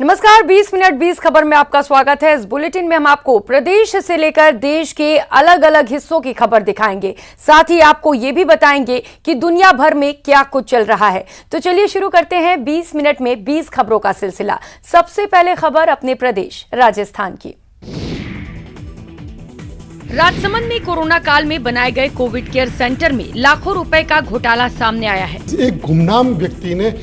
नमस्कार, 20 मिनट 20 खबर में आपका स्वागत है। इस बुलेटिन में हम आपको प्रदेश से लेकर देश के अलग अलग हिस्सों की खबर दिखाएंगे। साथ ही आपको ये भी बताएंगे कि दुनिया भर में क्या कुछ चल रहा है। तो चलिए शुरू करते हैं 20 मिनट में 20 खबरों का सिलसिला। सबसे पहले खबर अपने प्रदेश राजस्थान की। राजसमंद में कोरोना काल में बनाए गए कोविड केयर सेंटर में लाखों रुपए का घोटाला सामने आया है। एक गुमनाम व्यक्ति ने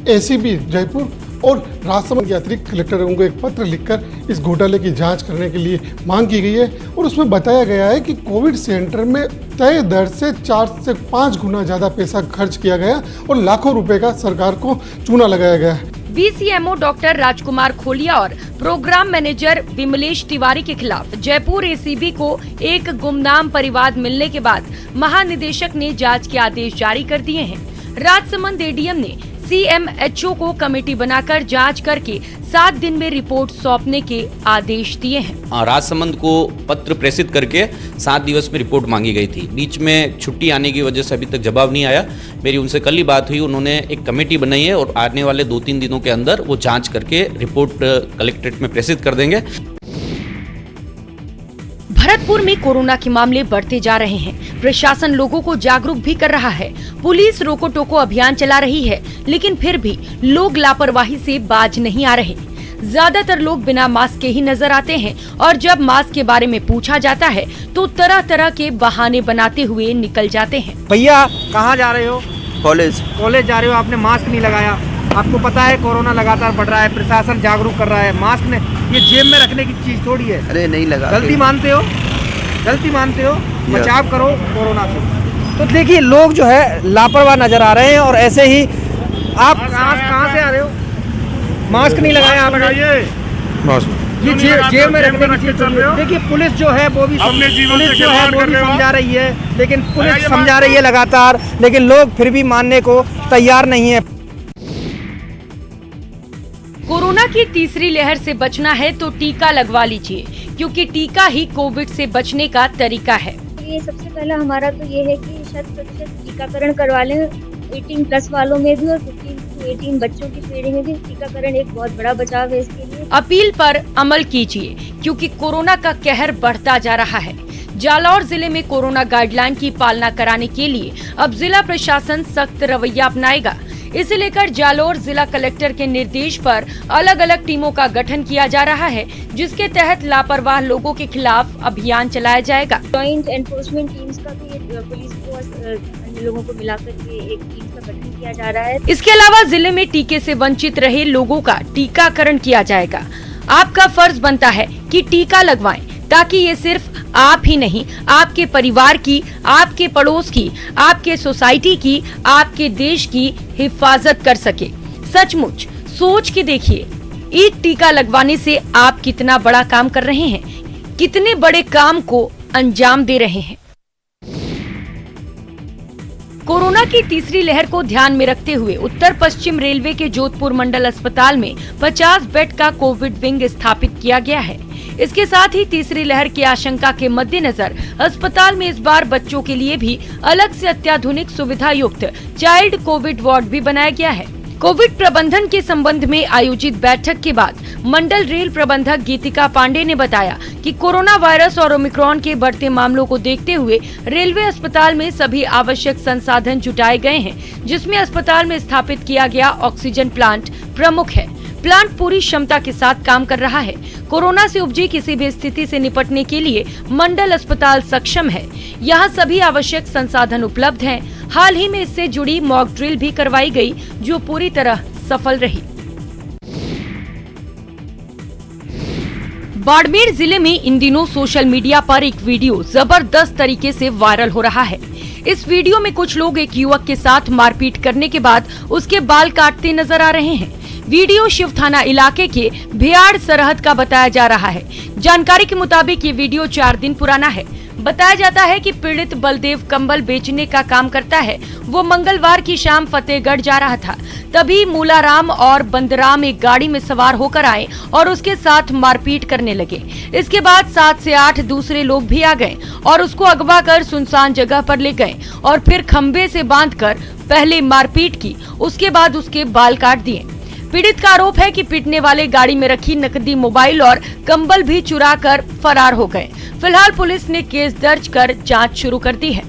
एसीबी जयपुर और राजसमंद के अतिरिक्त कलेक्टरों को एक पत्र लिखकर इस घोटाले की जांच करने के लिए मांग की गई है और उसमें बताया गया है कि कोविड सेंटर में तय दर से 4 से 5 गुना ज़्यादा पैसा खर्च किया गया और लाखों रुपए का सरकार को चूना लगाया गया है। बीसीएमओ डॉक्टर राजकुमार खोलिया और प्रोग्राम मैनेजर विमलेश तिवारी के खिलाफ जयपुर एसीबी को एक गुमनाम परिवाद मिलने के बाद महानिदेशक ने जांच के आदेश जारी कर दिए हैं। राजसमंद एडीएम ने सीएमएचओ को कमेटी बनाकर जांच करके 7 दिन में रिपोर्ट सौंपने के आदेश दिए हैं। राजसमंद को पत्र प्रेषित करके 7 दिवस में रिपोर्ट मांगी गई थी। बीच में छुट्टी आने की वजह से अभी तक जवाब नहीं आया। मेरी उनसे कल ही बात हुई, उन्होंने एक कमेटी बनाई है और आने वाले 2-3 दिनों के अंदर वो जांच करके रिपोर्ट कलेक्ट्रेट में प्रेषित कर देंगे। भरतपुर में कोरोना के मामले बढ़ते जा रहे हैं। प्रशासन लोगों को जागरूक भी कर रहा है। पुलिस रोको टोको अभियान चला रही है, लेकिन फिर भी लोग लापरवाही से बाज नहीं आ रहे। ज्यादातर लोग बिना मास्क के ही नजर आते हैं और जब मास्क के बारे में पूछा जाता है तो तरह तरह के बहाने बनाते हुए निकल जाते हैं। भैया कहाँ जा रहे हो? कॉलेज जा रहे हो, आपने मास्क नहीं लगाया। आपको पता है कोरोना लगातार बढ़ रहा है, प्रशासन जागरूक कर रहा है। मास्क ने ये जेब में रखने की चीज थोड़ी है। अरे नहीं लगा। गलती मानते हो, बचाव करो कोरोना से। तो देखिए लोग जो है लापरवाह नजर आ रहे हैं और ऐसे ही आप कहाँ से आ रहे हो? मास्क नहीं लगाया आप, ये जेब में रखने की चीज। देखिए पुलिस जो है वो भी समझा रही है, लेकिन पुलिस समझा रही है लगातार, लेकिन लोग फिर भी मानने को तैयार नहीं है। कोरोना की तीसरी लहर से बचना है तो टीका लगवा लीजिए, क्योंकि टीका ही कोविड से बचने का तरीका है। ये सबसे पहला हमारा तो ये है कि 100% टीकाकरण करवा लें। 18+ वालों में भी और 15 से 18 बच्चों की श्रेणी में भी टीकाकरण एक बहुत बड़ा बचाव है इसके लिए। अपील पर अमल कीजिए, क्योंकि कोरोना का कहर बढ़ता जा रहा है। जालौर जिले में कोरोना गाइडलाइन की पालना कराने के लिए अब जिला प्रशासन सख्त रवैया अपनाएगा। इसे लेकर जालौर जिला कलेक्टर के निर्देश पर अलग अलग टीमों का गठन किया जा रहा है, जिसके तहत लापरवाह लोगों के खिलाफ अभियान चलाया जाएगा। जॉइंट एनफोर्समेंट टीम्स का भी पुलिस को अन्य लोगों को मिलाकर के एक टीम का गठन किया जा रहा है। इसके अलावा जिले में टीके से वंचित रहे लोगों का टीकाकरण किया जाएगा। आपका फर्ज बनता है कि टीका लगवाएं, ताकि ये सिर्फ आप ही नहीं, आपके परिवार की, आपके पड़ोस की, आपके सोसाइटी की, आपके देश की हिफाजत कर सके। सचमुच सोच के देखिए, एक टीका लगवाने से आप कितना बड़ा काम कर रहे हैं, कितने बड़े काम को अंजाम दे रहे हैं। कोरोना की तीसरी लहर को ध्यान में रखते हुए उत्तर पश्चिम रेलवे के जोधपुर मंडल अस्पताल में 50 बेड का कोविड विंग स्थापित किया गया है। इसके साथ ही तीसरी लहर की आशंका के मद्देनजर अस्पताल में इस बार बच्चों के लिए भी अलग से अत्याधुनिक सुविधा युक्त चाइल्ड कोविड वार्ड भी बनाया गया है। कोविड प्रबंधन के संबंध में आयोजित बैठक के बाद मंडल रेल प्रबंधक गीतिका पांडे ने बताया कि कोरोना वायरस और ओमिक्रॉन के बढ़ते मामलों को देखते हुए रेलवे अस्पताल में सभी आवश्यक संसाधन जुटाए गए हैं, जिसमें अस्पताल में स्थापित किया गया ऑक्सीजन प्लांट प्रमुख है। प्लांट पूरी क्षमता के साथ काम कर रहा है। कोरोना से उपजी किसी भी स्थिति से निपटने के लिए मंडल अस्पताल सक्षम है। यहाँ सभी आवश्यक संसाधन उपलब्ध हैं। हाल ही में इससे जुड़ी मॉक ड्रिल भी करवाई गई, जो पूरी तरह सफल रही। बाड़मेर जिले में इन दिनों सोशल मीडिया पर एक वीडियो जबरदस्त तरीके से वायरल हो रहा है। इस वीडियो में कुछ लोग एक युवक के साथ मारपीट करने के बाद उसके बाल काटते नजर आ रहे हैं। वीडियो शिव थाना इलाके के भियाड़ सरहद का बताया जा रहा है। जानकारी के मुताबिक ये वीडियो 4 दिन पुराना है। बताया जाता है कि पीड़ित बलदेव कंबल बेचने का काम करता है। वो मंगलवार की शाम फतेहगढ़ जा रहा था, तभी मूलाराम और बंदराम एक गाड़ी में सवार होकर आए और उसके साथ मारपीट करने लगे। इसके बाद 7 से 8 दूसरे लोग भी आ गए और उसको अगवा कर सुनसान जगह पर ले गए और फिर खंबे से बांधकर पहले मारपीट की, उसके बाद उसके बाल काट दिए। पीड़ित का आरोप है कि पीटने वाले गाड़ी में रखी नकदी, मोबाइल और कंबल भी चुरा कर फरार हो गए। फिलहाल पुलिस ने केस दर्ज कर जांच शुरू कर दी है।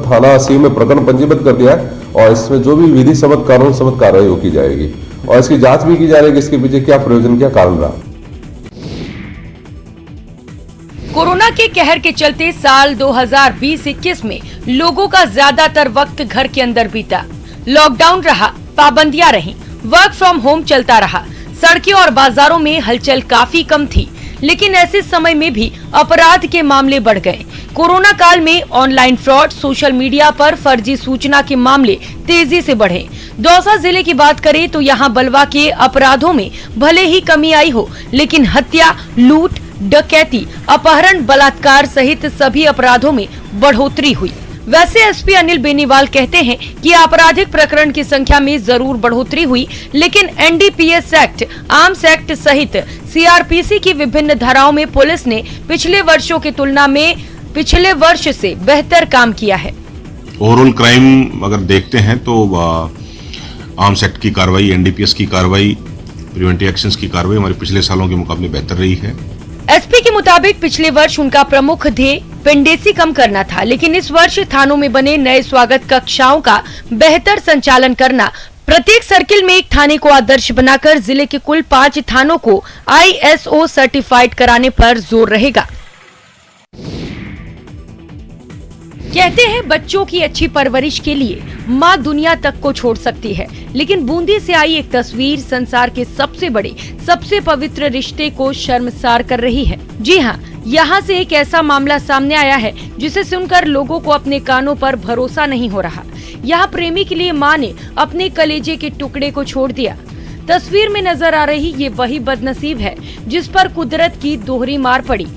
थाना सी में प्रकरण पंजीबद्ध कर दिया है और इसमें जो भी विधि सम्मत कानून सम्मत कार्रवाई की जाएगी और इसकी जांच भी की जा रही है कि इसके पीछे क्या प्रयोजन, क्या कारण रहा। कोरोना के कहर के चलते साल 2020-21 में लोगों का ज्यादातर वक्त घर के अंदर बीता। लॉकडाउन रहा, पाबंदियां रहीं, वर्क फ्रॉम होम चलता रहा। सड़कें और बाजारों में हलचल काफी कम थी, लेकिन ऐसे समय में भी अपराध के मामले बढ़ गए। कोरोना काल में ऑनलाइन फ्रॉड, सोशल मीडिया पर फर्जी सूचना के मामले तेजी से बढ़े। दौसा जिले की बात करें तो यहाँ बलवा के अपराधों में भले ही कमी आई हो, लेकिन हत्या, लूट, डकैती, अपहरण, बलात्कार सहित सभी अपराधों में बढ़ोतरी हुई। वैसे एसपी अनिल बेनीवाल कहते हैं कि आपराधिक प्रकरण की संख्या में जरूर बढ़ोतरी हुई, लेकिन एनडीपीएस एक्ट, आर्म्स एक्ट सहित सीआरपीसी की विभिन्न धाराओं में पुलिस ने पिछले वर्षों की तुलना में पिछले वर्ष से बेहतर काम किया है। ओवरऑल क्राइम अगर देखते हैं तो आर्म्स एक्ट की कार्रवाई, एनडीपीएस की कार्रवाई, प्रिवेंटिव एक्शंस की कार्रवाई हमारे पिछले सालों के मुकाबले बेहतर रही है। एसपी के मुताबिक पिछले वर्ष उनका प्रमुख ध्येय पेंडेसी कम करना था, लेकिन इस वर्ष थानों में बने नए स्वागत कक्षाओं का बेहतर संचालन करना, प्रत्येक सर्किल में एक थाने को आदर्श बनाकर जिले के कुल 5 थानों को ISO सर्टिफाइड कराने पर जोर रहेगा। कहते हैं बच्चों की अच्छी परवरिश के लिए माँ दुनिया तक को छोड़ सकती है, लेकिन बूंदी से आई एक तस्वीर संसार के सबसे बड़े, सबसे पवित्र रिश्ते को शर्मसार कर रही है। जी हाँ, यहाँ से एक ऐसा मामला सामने आया है जिसे सुनकर लोगों को अपने कानों पर भरोसा नहीं हो रहा। यहाँ प्रेमी के लिए माँ ने अपने कलेजे के टुकड़े को छोड़ दिया। तस्वीर में नजर आ रही ये वही बदनसीब है जिस पर कुदरत की दोहरी मार पड़ी।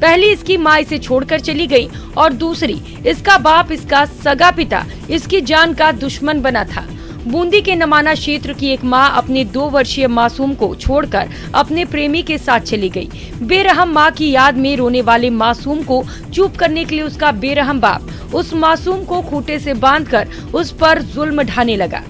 पहली इसकी माँ इसे छोड़कर चली गई और दूसरी इसका बाप, इसका सगा पिता, इसकी जान का दुश्मन बना था। बूंदी के नमाना क्षेत्र की एक माँ अपने 2 वर्षीय मासूम को छोड़कर अपने प्रेमी के साथ चली गई। बेरहम माँ की याद में रोने वाले मासूम को चुप करने के लिए उसका बेरहम बाप उस मासूम को खूंटे से बांधकर उस पर जुल्म ढाने लगा।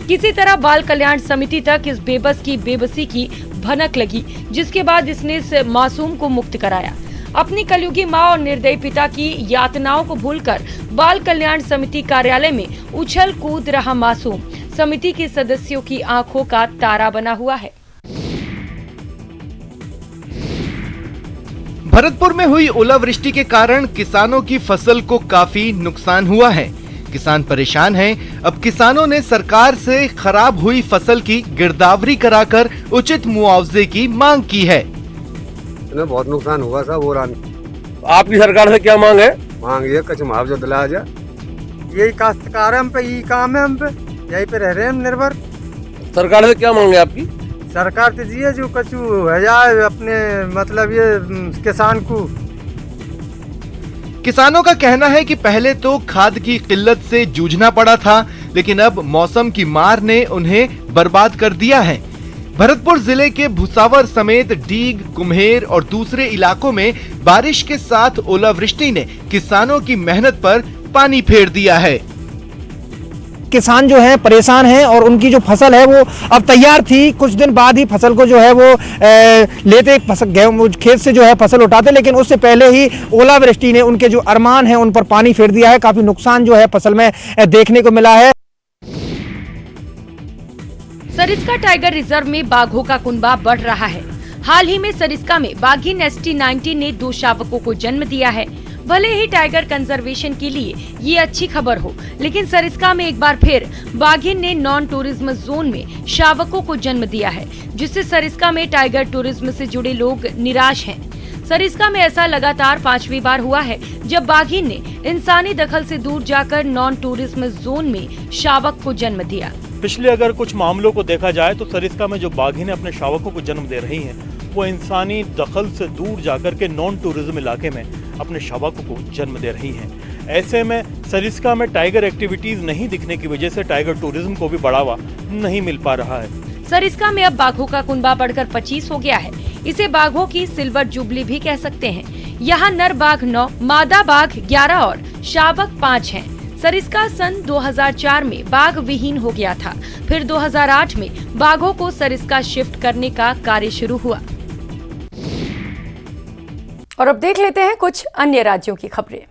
किसी तरह बाल कल्याण समिति तक इस बेबस की बेबसी की भनक लगी, जिसके बाद इसने इस मासूम को मुक्त कराया। अपनी कलयुगी माँ और निर्दयी पिता की यातनाओं को भूलकर बाल कल्याण समिति कार्यालय में उछल कूद रहा मासूम समिति के सदस्यों की आंखों का तारा बना हुआ है। भरतपुर में हुई ओलावृष्टि के कारण किसानों की फसल को काफी नुकसान हुआ है। किसान परेशान हैं। अब किसानों ने सरकार से खराब हुई फसल की गिरदावरी कराकर उचित मुआवजे की मांग की है। बहुत नुकसान हुआ सब। और आपकी सरकार से क्या मांग है? मांग ये कुछ मुआवजा दिलाया जाए। यही काश्तकार है, हम पे यही काम है, हम पे यही पे रह रहे हैं निर्भर। सरकार से क्या मांग है आपकी? सरकार दीजिए जो कुछ है जाए अपने, मतलब ये किसान को। किसानों का कहना है कि पहले तो खाद की किल्लत से जूझना पड़ा था, लेकिन अब मौसम की मार ने उन्हें बर्बाद कर दिया है। भरतपुर जिले के भुसावर समेत डीग, कुम्हेर और दूसरे इलाकों में बारिश के साथ ओलावृष्टि ने किसानों की मेहनत पर पानी फेर दिया है। किसान जो है परेशान हैं और उनकी जो फसल है वो अब तैयार थी। कुछ दिन बाद ही फसल को जो है वो लेते, गेहूं खेत से जो है फसल उठाते, लेकिन उससे पहले ही ओलावृष्टि ने उनके जो अरमान हैं उन पर पानी फेर दिया है। काफी नुकसान जो है फसल में देखने को मिला है। सरिस्का टाइगर रिजर्व में बाघों का कुनबा बढ़ रहा है। हाल ही में सरिस्का में बाघिन ST90 ने 2 शावकों को जन्म दिया है। भले ही टाइगर कंजर्वेशन के लिए ये अच्छी खबर हो, लेकिन सरिस्का में एक बार फिर बाघिन ने नॉन टूरिज्म जोन में शावकों को जन्म दिया है, जिससे सरिस्का में टाइगर टूरिज्म से जुड़े लोग निराश हैं। सरिस्का में ऐसा लगातार 5वीं बार हुआ है जब बाघिन ने इंसानी दखल से दूर जाकर नॉन टूरिज्म जोन में शावक को जन्म दिया। पिछले अगर कुछ मामलों को देखा जाए तो सरिस्का में जो बाघिनें अपने शावकों को जन्म दे रही हैं, वो इंसानी दखल से दूर जाकर के नॉन टूरिज्म इलाके में अपने शावकों को जन्म दे रही हैं। ऐसे में सरिस्का में टाइगर एक्टिविटीज नहीं दिखने की वजह से टाइगर टूरिज्म को भी बढ़ावा नहीं मिल पा रहा है। सरिस्का में अब बाघों का कुनबा बढ़कर 25 हो गया है। इसे बाघों की सिल्वर जुबली भी कह सकते हैं। यहाँ नर बाघ 9, मादा बाघ 11 और शावक 5 हैं। सरिस्का सन 2004 में बाघ विहीन हो गया था। फिर 2008 में बाघों को सरिस्का शिफ्ट करने का कार्य शुरू हुआ। और अब देख लेते हैं कुछ अन्य राज्यों की खबरें।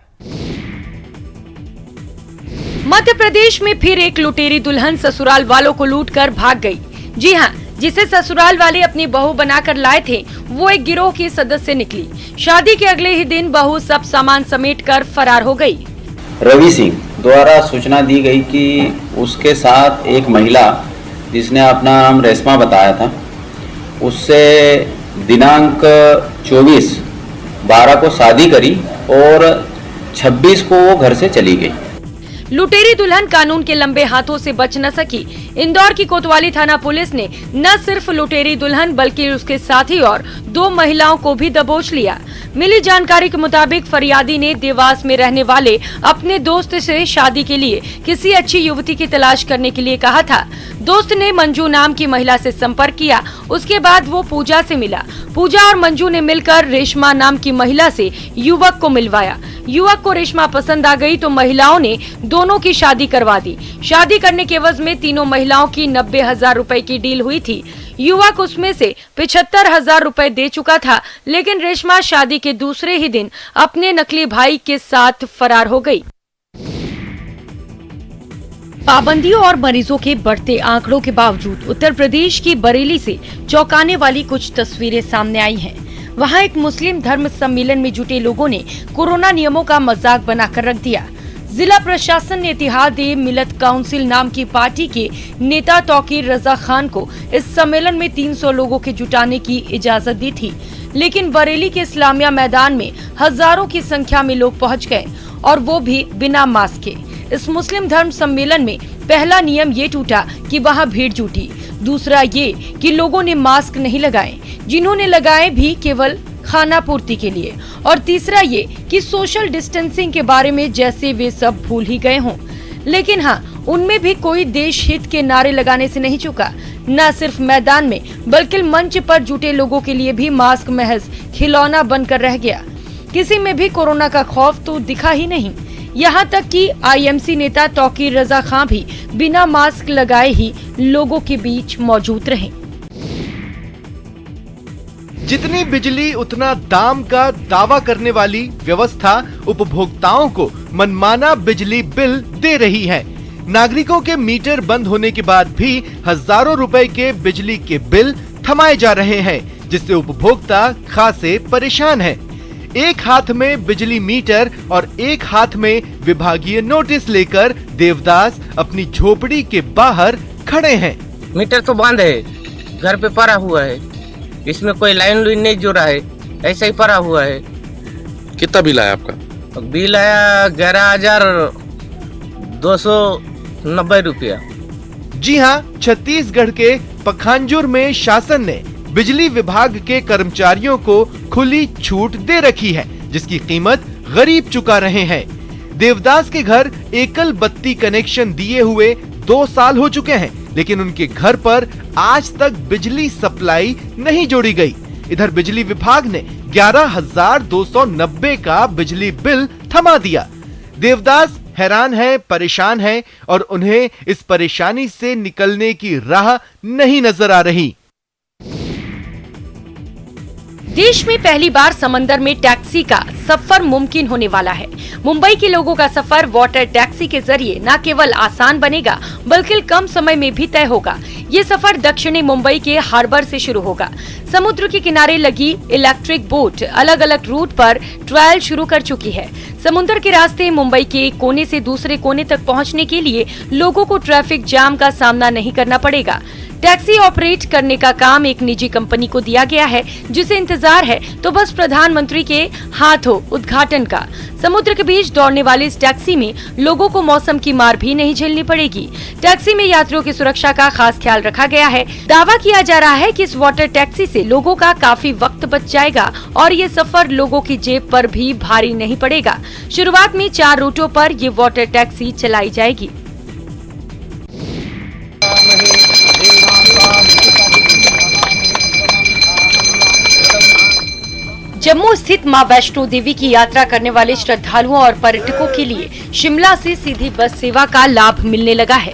मध्य प्रदेश में फिर एक लुटेरी दुल्हन ससुराल वालों को लूटकर भाग गई। जी हां, जिसे ससुराल वाले अपनी बहू बनाकर लाए थे वो एक गिरोह की सदस्य निकली। शादी के अगले ही दिन बहू सब सामान समेटकर फरार हो गई। रवि सिंह द्वारा सूचना दी गई कि उसके साथ एक महिला जिसने अपना नाम रेशमा बताया था, उससे दिनांक 24/12 को शादी करी और 26 को वो घर से चली गई। लुटेरी दुल्हन कानून के लंबे हाथों से बच न सकी। इंदौर की कोतवाली थाना पुलिस ने न सिर्फ लुटेरी दुल्हन बल्कि उसके साथी और 2 महिलाओं को भी दबोच लिया। मिली जानकारी के मुताबिक फरियादी ने देवास में रहने वाले अपने दोस्त से शादी के लिए किसी अच्छी युवती की तलाश करने के लिए कहा था। दोस्त ने मंजू नाम की महिला से संपर्क किया। उसके बाद वो पूजा से मिला। पूजा और मंजू ने मिलकर रेशमा नाम की महिला से युवक को मिलवाया। युवक को रेशमा पसंद आ गई तो महिलाओं ने दोनों की शादी करवा दी। शादी करने के एवज में तीनों महिलाओं की 90,000 रुपए की डील हुई थी। युवक उसमें से 75,000 रुपए दे चुका था, लेकिन रेशमा शादी के दूसरे ही दिन अपने नकली भाई के साथ फरार हो गई। पाबंदियों और मरीजों के बढ़ते आंकड़ों के बावजूद उत्तर प्रदेश की बरेली से चौंकाने वाली कुछ तस्वीरें सामने आई हैं। वहां एक मुस्लिम धर्म सम्मेलन में जुटे लोगों ने कोरोना नियमों का मजाक बनाकर रख दिया। जिला प्रशासन ने इत्तेहाद-ए मिलत काउंसिल नाम की पार्टी के नेता तौकीर रजा खान को इस सम्मेलन में 300 लोगों के जुटाने की इजाजत दी थी, लेकिन बरेली के इस्लामिया मैदान में हजारों की संख्या में लोग पहुंच गए और वो भी बिना मास्क के। इस मुस्लिम धर्म सम्मेलन में पहला नियम ये टूटा कि वहाँ भीड़ जुटी। दूसरा ये कि लोगों ने मास्क नहीं लगाए, जिन्होंने लगाए भी केवल खाना पूर्ति के लिए। और तीसरा ये कि सोशल डिस्टेंसिंग के बारे में जैसे वे सब भूल ही गए हों। लेकिन हाँ, उनमें भी कोई देश हित के नारे लगाने से नहीं चुका। न सिर्फ मैदान में बल्कि मंच पर जुटे लोगों के लिए भी मास्क महज खिलौना बनकर रह गया। किसी में भी कोरोना का खौफ तो दिखा ही नहीं। यहाँ तक कि आईएमसी नेता तौकीर रजा खान भी बिना मास्क लगाए ही लोगों के बीच मौजूद रहे। जितनी बिजली उतना दाम का दावा करने वाली व्यवस्था उपभोक्ताओं को मनमाना बिजली बिल दे रही है। नागरिकों के मीटर बंद होने के बाद भी हजारों रुपए के बिजली के बिल थमाए जा रहे हैं, जिससे उपभोक्ता खासे परेशान हैं। एक हाथ में बिजली मीटर और एक हाथ में विभागीय नोटिस लेकर देवदास अपनी झोपड़ी के बाहर खड़े हैं। मीटर तो बंद है, घर पे पड़ा हुआ है, इसमें कोई लाइन नहीं जुड़ा है, ऐसा ही पड़ा हुआ है। कितना बिल आया आपका? बिल आया 11,290 रुपया। जी हाँ, छत्तीसगढ़ के पखांजूर में शासन ने बिजली विभाग के कर्मचारियों को खुली छूट दे रखी है, जिसकी कीमत गरीब चुका रहे हैं। देवदास के घर एकल बत्ती कनेक्शन दिए हुए 2 साल हो चुके हैं, लेकिन उनके घर पर आज तक बिजली सप्लाई नहीं जोड़ी गई। इधर बिजली विभाग ने 11,290 का बिजली बिल थमा दिया। देवदास हैरान है, परेशान है और उन्हें इस परेशानी से निकलने की राह नहीं नजर आ रही। देश में पहली बार समंदर में टैक्सी का सफर मुमकिन होने वाला है। मुंबई के लोगों का सफर वाटर टैक्सी के जरिए न केवल आसान बनेगा बल्कि कम समय में भी तय होगा। ये सफर दक्षिणी मुंबई के हार्बर से शुरू होगा। समुद्र के किनारे लगी इलेक्ट्रिक बोट अलग अलग रूट पर ट्रायल शुरू कर चुकी है। समुद्र के रास्ते मुंबई के एक कोने से दूसरे कोने तक पहुंचने के लिए लोगों को ट्रैफिक जाम का सामना नहीं करना पड़ेगा। टैक्सी ऑपरेट करने का काम एक निजी कंपनी को दिया गया है, जिसे इंतजार है तो बस प्रधानमंत्री के हाथों उद्घाटन का। समुद्र के बीच दौड़ने वाली इस टैक्सी में लोगों को मौसम की मार भी नहीं झेलनी पड़ेगी। टैक्सी में यात्रियों की सुरक्षा का खास ख्याल रखा गया है। दावा किया जा रहा है कि इस वाटर टैक्सी से लोगों का काफी वक्त बच जाएगा और ये सफर लोगों की जेब पर भी भारी नहीं पड़ेगा। शुरुआत में 4 रूटों पर ये वाटर टैक्सी चलाई जाएगी। जम्मू स्थित मां वैष्णो देवी की यात्रा करने वाले श्रद्धालुओं और पर्यटकों के लिए शिमला से सीधी बस सेवा का लाभ मिलने लगा है।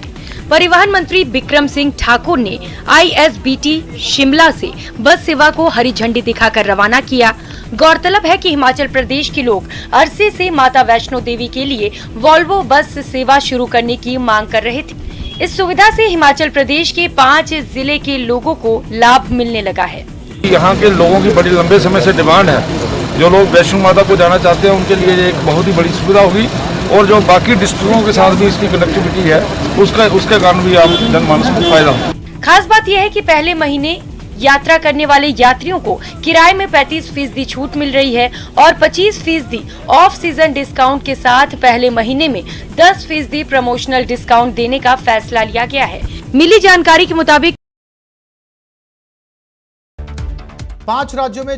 परिवहन मंत्री बिक्रम सिंह ठाकुर ने ISBT शिमला से बस सेवा को हरी झंडी दिखाकर रवाना किया। गौरतलब है कि हिमाचल प्रदेश के लोग अरसे से माता वैष्णो देवी के लिए वॉल्वो बस सेवा शुरू करने की मांग कर रहे थे। इस सुविधा से हिमाचल प्रदेश के 5 जिले के लोगों को लाभ मिलने लगा है। यहाँ के लोगों की बड़ी लंबे समय से डिमांड है। जो लोग वैष्णो माता को जाना चाहते हैं उनके लिए एक बहुत ही बड़ी सुविधा होगी और जो बाकी डिस्ट्रिक्टों के साथ भी इसकी कनेक्टिविटी है उसके कारण भी आप जनमानस को फायदा हो। खास बात यह है कि पहले महीने यात्रा करने वाले यात्रियों को किराए में 35% छूट मिल रही है और 25% ऑफ सीजन डिस्काउंट के साथ पहले महीने में 10% प्रमोशनल डिस्काउंट देने का फैसला लिया गया है। मिली जानकारी के मुताबिक 5 राज्यों में